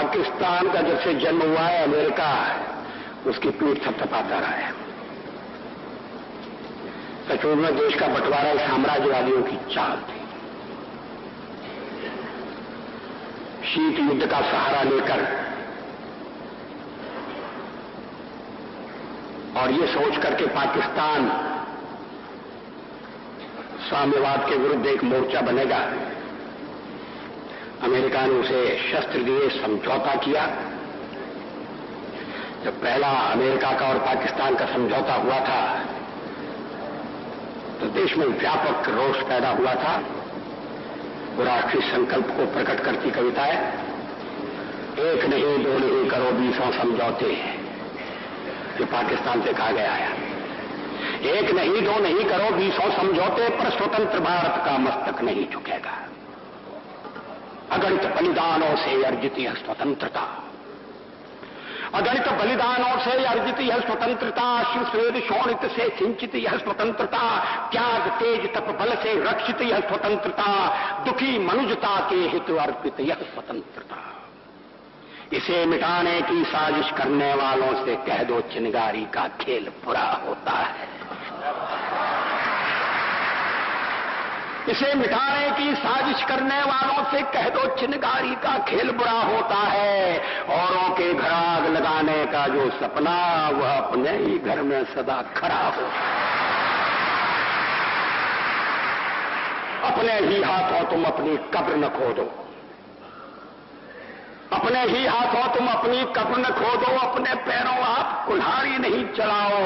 पाकिस्तान का जब से जन्म हुआ है, अमेरिका उसकी पीठ थपथपाता रहा है। सचमुच में देश का बंटवारा साम्राज्यवादियों की चाल थी। शीत युद्ध का सहारा लेकर और ये सोच करके पाकिस्तान साम्यवाद के विरुद्ध एक मोर्चा बनेगा, अमेरिका ने उसे शस्त्र दिए, समझौता किया। जब पहला अमेरिका का और पाकिस्तान का समझौता हुआ था तो देश में व्यापक रोष पैदा हुआ था। वो राष्ट्रीय संकल्प को प्रकट करती कविताएं, एक नहीं दो नहीं करो 20 समझौते, जो पाकिस्तान से कहा गया है। एक नहीं दो नहीं करो 20 समझौते, पर स्वतंत्र भारत का मस्तक नहीं झुकेगा। अगणित बलिदानों से अर्जित यह स्वतंत्रता, अगणित बलिदानों से अर्जित यह स्वतंत्रता, शिव स्वेद शोणित से सिंचित यह स्वतंत्रता, त्याग तेज तप बल से रक्षित यह स्वतंत्रता, दुखी मनुजता के हित अर्पित यह स्वतंत्रता। इसे मिटाने की साजिश करने वालों से कह दो चिनगारी का खेल बुरा होता है। इसे मिटाने की साजिश करने वालों से कह दो चिनगारी का खेल बुरा होता है। औरों के घर आग लगाने का जो सपना, वह अपने ही घर में सदा खड़ा हो। अपने ही हाथों तुम अपनी कब्र न खोदो, अपने ही हाथों तुम अपनी कब्र न खोदो, अपने पैरों आप कुल्हाड़ी नहीं चलाओ।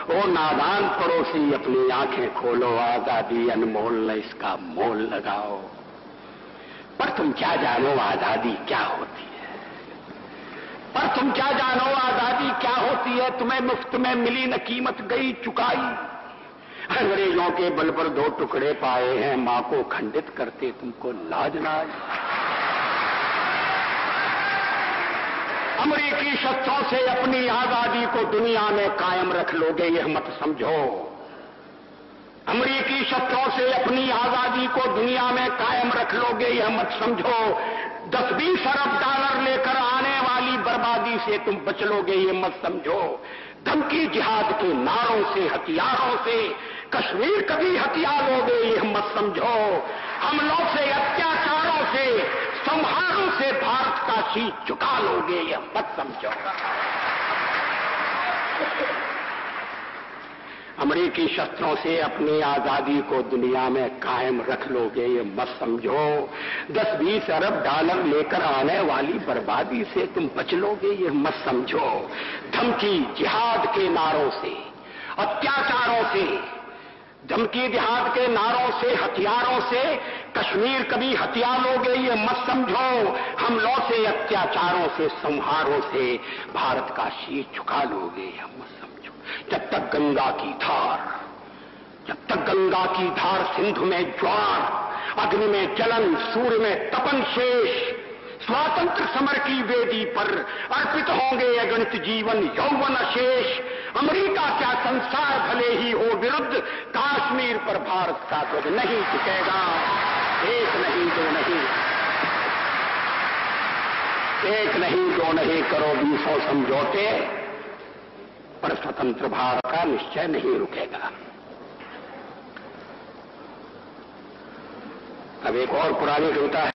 ओ नादान पड़ोसी अपनी आंखें खोलो, आजादी अनमोल न इसका मोल लगाओ। पर तुम क्या जानो आजादी क्या होती है, पर तुम क्या जानो आजादी क्या होती है। तुम्हें मुफ्त में मिली न कीमत गई चुकाई, अंग्रेजों के बल पर 2 टुकड़े पाए हैं, मां को खंडित करते तुमको लाज ना आई। अमेरिकी शस्त्रों से अपनी आजादी को दुनिया में कायम रख लोगे, यह मत समझो। अमेरिकी शस्त्रों से अपनी आजादी को दुनिया में कायम रख लोगे, यह मत समझो। 10-20 अरब डॉलर लेकर आने वाली बर्बादी से तुम बच लोगे, यह मत समझो। धमकी जिहाद के नारों से, हथियारों से कश्मीर कभी हथिया लोगे, यह मत समझो। हमलों से, अत्याचारों से, संहारों से भारत का शीश झुका लोगे, यह मत समझो। अमेरिकी शस्त्रों से अपनी आजादी को दुनिया में कायम रख लोगे, ये मत समझो। 10-20 अरब डॉलर लेकर आने वाली बर्बादी से तुम बच लोगे, ये मत समझो। धमकी जिहाद के नारों से, अत्याचारों से, धमकी जिहाद के नारों से, हथियारों से कश्मीर कभी हथिया लोगे, ये मत समझो। हमलों से, अत्याचारों से, संहारों से भारत का शीश झुका लोगे, यह मत समझो। जब तक गंगा की धार, जब तक गंगा की धार सिंधु में ज्वार, अग्नि में जलन, सूर्य में तपन शेष, स्वातंत्र समर की वेदी पर अर्पित होंगे अगणित जीवन यौवन अशेष। अमेरिका क्या संसार भले ही हो विरुद्ध, कश्मीर पर भारत का ध्वज नहीं झुकेगा। एक नहीं दो नहीं, एक नहीं दो नहीं करो 20 समझौते, पर स्वतंत्र भारत का निश्चय नहीं रुकेगा। अब एक और पुरानी कविता है।